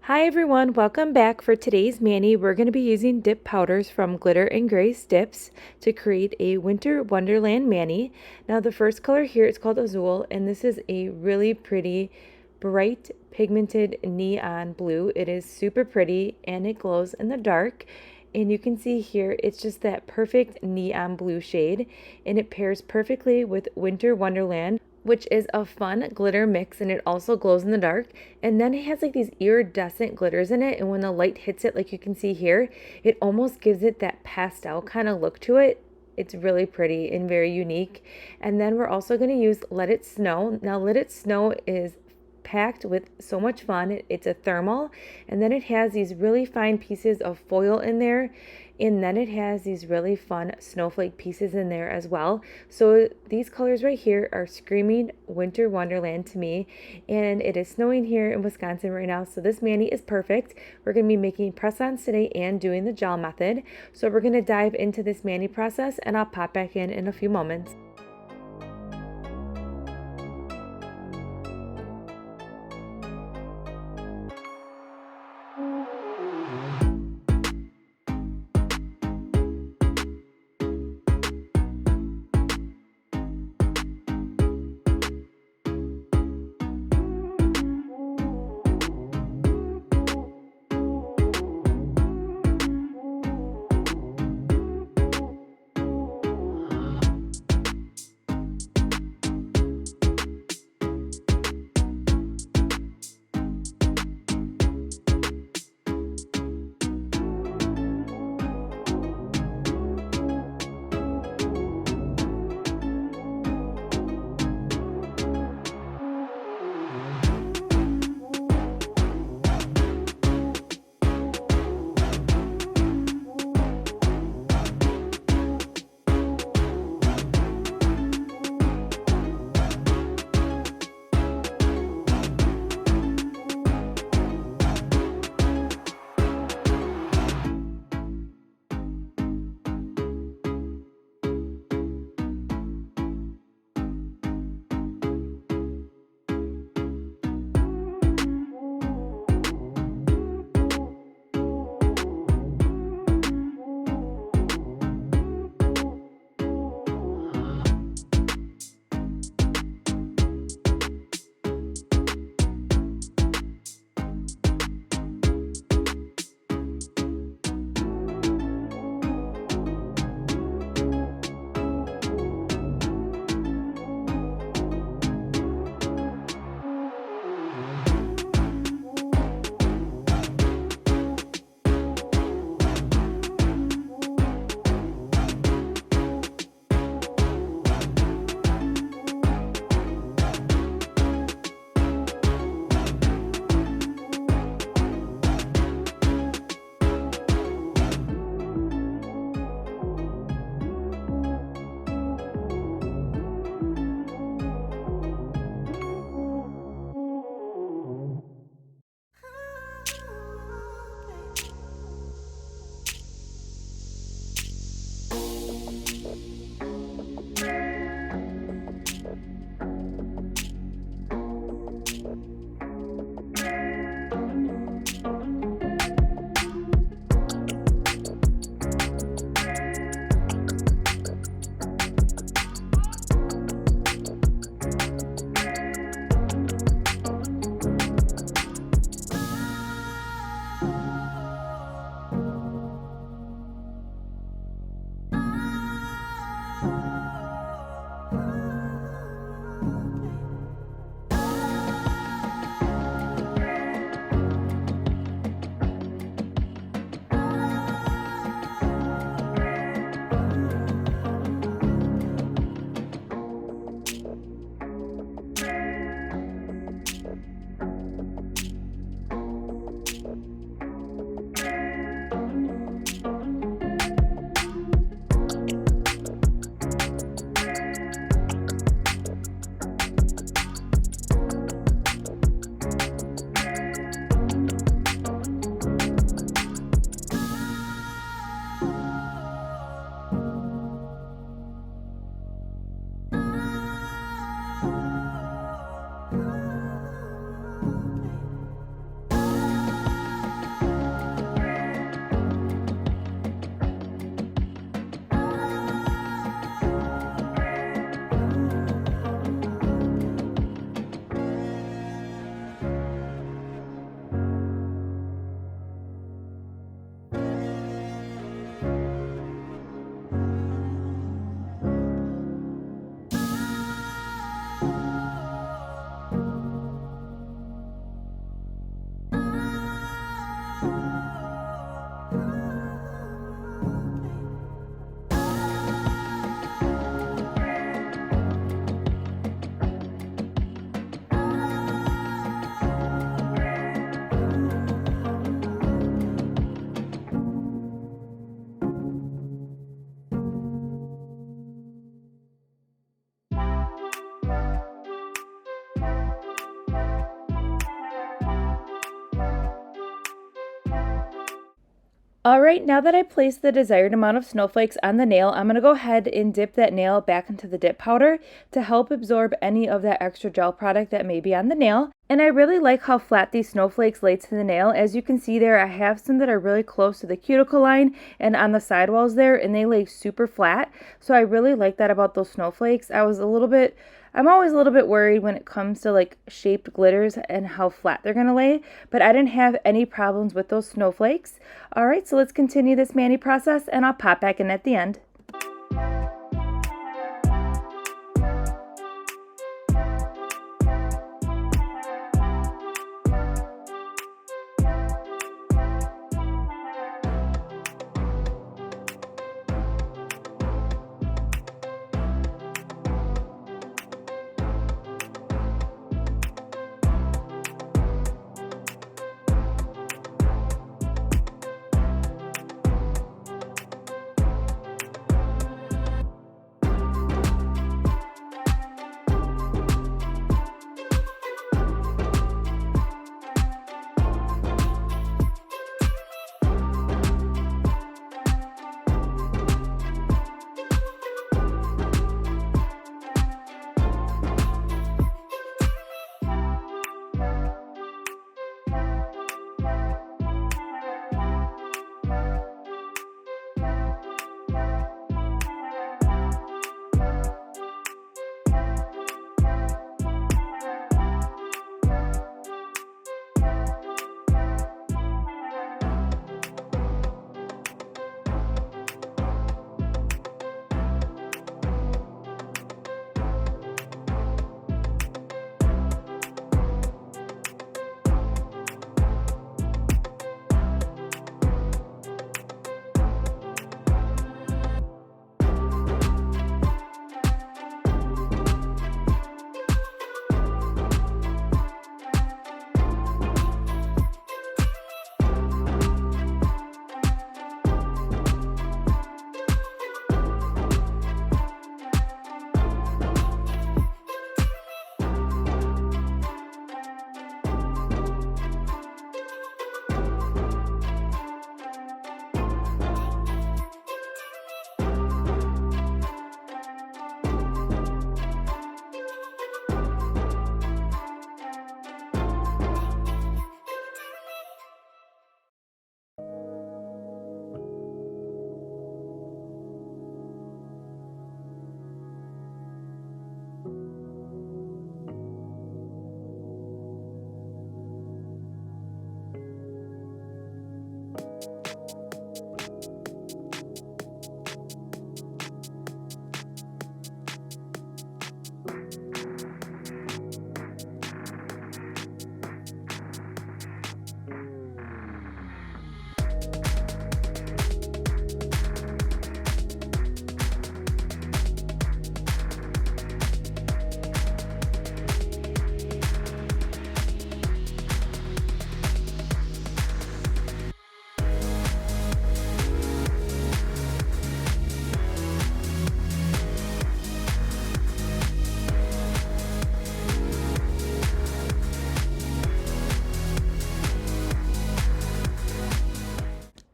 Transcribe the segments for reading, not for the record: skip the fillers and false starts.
Hi everyone, welcome back. For today's mani, we're going to be using dip powders from Glitter and Grace Dips to create a Winter Wonderland mani. Now the first color here is called Azul, and this is a really pretty, bright, pigmented neon blue. It is super pretty and it glows in the dark. And you can see here, it's just that perfect neon blue shade, and it pairs perfectly with Winter Wonderland, which is a fun glitter mix, and it also glows in the dark. And then it has like these iridescent glitters in it, and when the light hits it, like you can see here, it almost gives it that pastel kind of look to it. It's really pretty and very unique. And then we're also going to use Let It Snow. Now Let It Snow is packed with so much fun. It's a thermal, and then it has these really fine pieces of foil in there, and then it has these really fun snowflake pieces in there as well. So these colors right here are screaming Winter Wonderland to me, and it is snowing here in Wisconsin right now, so this mani is perfect. We're going to be making press-ons today and doing the gel method. So we're going to dive into this mani process, and I'll pop back in a few moments. Alright, now that I placed the desired amount of snowflakes on the nail, I'm going to go ahead and dip that nail back into the dip powder to help absorb any of that extra gel product that may be on the nail. And I really like how flat these snowflakes lay to the nail. As you can see there, I have some that are really close to the cuticle line and on the sidewalls there, and they lay super flat. So I really like that about those snowflakes. I'm always a little bit worried when it comes to like shaped glitters and how flat they're going to lay, but I didn't have any problems with those snowflakes. All right, so let's continue this mani process and I'll pop back in at the end.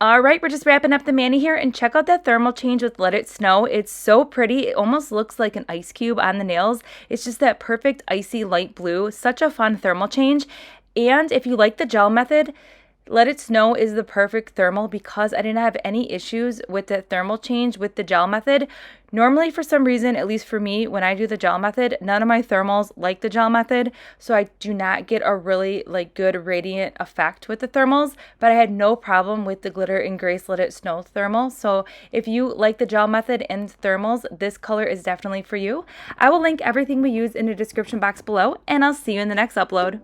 All right, we're just wrapping up the mani here, and check out that thermal change with Let It Snow. It's so pretty. It almost looks like an ice cube on the nails. It's just that perfect icy light blue. Such a fun thermal change. And if you like the gel method, Let It Snow is the perfect thermal because I didn't have any issues with the thermal change with the gel method. Normally, for some reason, at least for me, when I do the gel method, none of my thermals like the gel method, so I do not get a really good radiant effect with the thermals, but I had no problem with the Glitter and Grace Let It Snow thermal. So if you like the gel method and thermals, this color is definitely for you. I will link everything we use in the description box below, and I'll see you in the next upload.